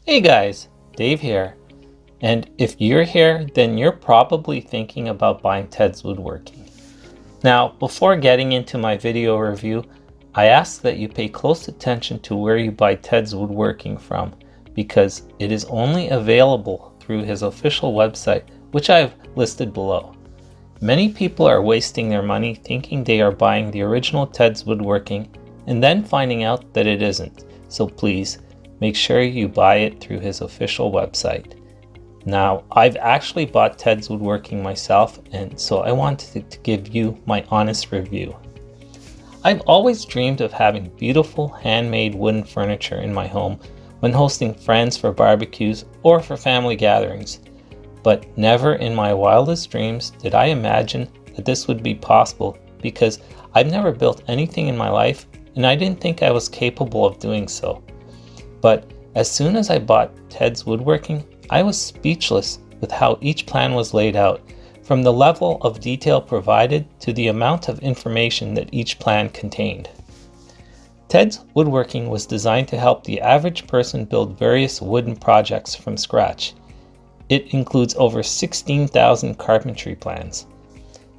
Hey guys, Dave here. And if you're here, then you're probably thinking about buying Teds Woodworking. Now, before getting into my video review, I ask that you pay close attention to where you buy Teds Woodworking from, because it is only available through his official website, which I've listed below. Many people are wasting their money thinking they are buying the original Teds Woodworking and then finding out that it isn't. So please, make sure you buy it through his official website. Now, I've actually bought Teds Woodworking myself, and so I wanted to give you my honest review. I've always dreamed of having beautiful handmade wooden furniture in my home when hosting friends for barbecues or for family gatherings, but never in my wildest dreams did I imagine that this would be possible, because I've never built anything in my life and I didn't think I was capable of doing so. But as soon as I bought Teds Woodworking, I was speechless with how each plan was laid out, from the level of detail provided to the amount of information that each plan contained. Teds Woodworking was designed to help the average person build various wooden projects from scratch. It includes over 16,000 carpentry plans.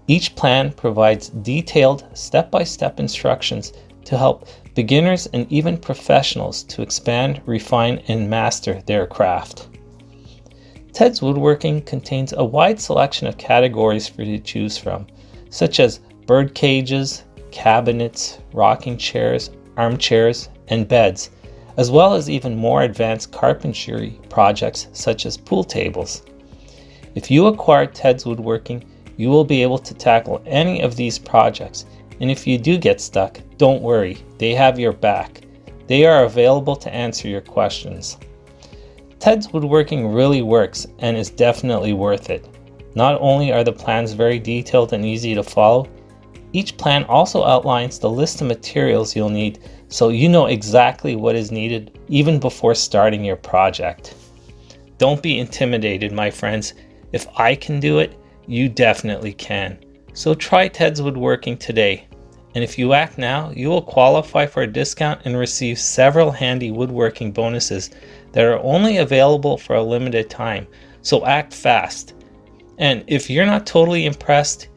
Each plan provides detailed step-by-step instructions to help beginners and even professionals to expand, refine, and master their craft. Teds Woodworking contains a wide selection of categories for you to choose from, such as bird cages, cabinets, rocking chairs, armchairs, and beds, as well as even more advanced carpentry projects such as pool tables. If you acquire Teds Woodworking, you will be able to tackle any of these projects, and if you do get stuck, don't worry, they have your back. They are available to answer your questions. Teds Woodworking really works and is definitely worth it. Not only are the plans very detailed and easy to follow, each plan also outlines the list of materials you'll need, so you know exactly what is needed even before starting your project. Don't be intimidated, my friends. If I can do it, you definitely can. So try Teds Woodworking today. And if you act now, you will qualify for a discount and receive several handy woodworking bonuses that are only available for a limited time. So act fast. And if you're not totally impressed,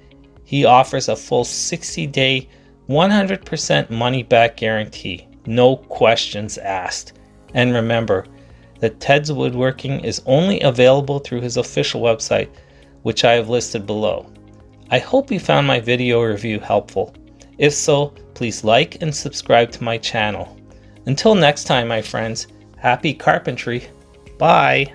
he offers a full 60-day, 100% money-back guarantee. No questions asked. And remember that Teds Woodworking is only available through his official website, which I have listed below. I hope you found my video review helpful. If so, please like and subscribe to my channel. Until next time, my friends, happy carpentry. Bye.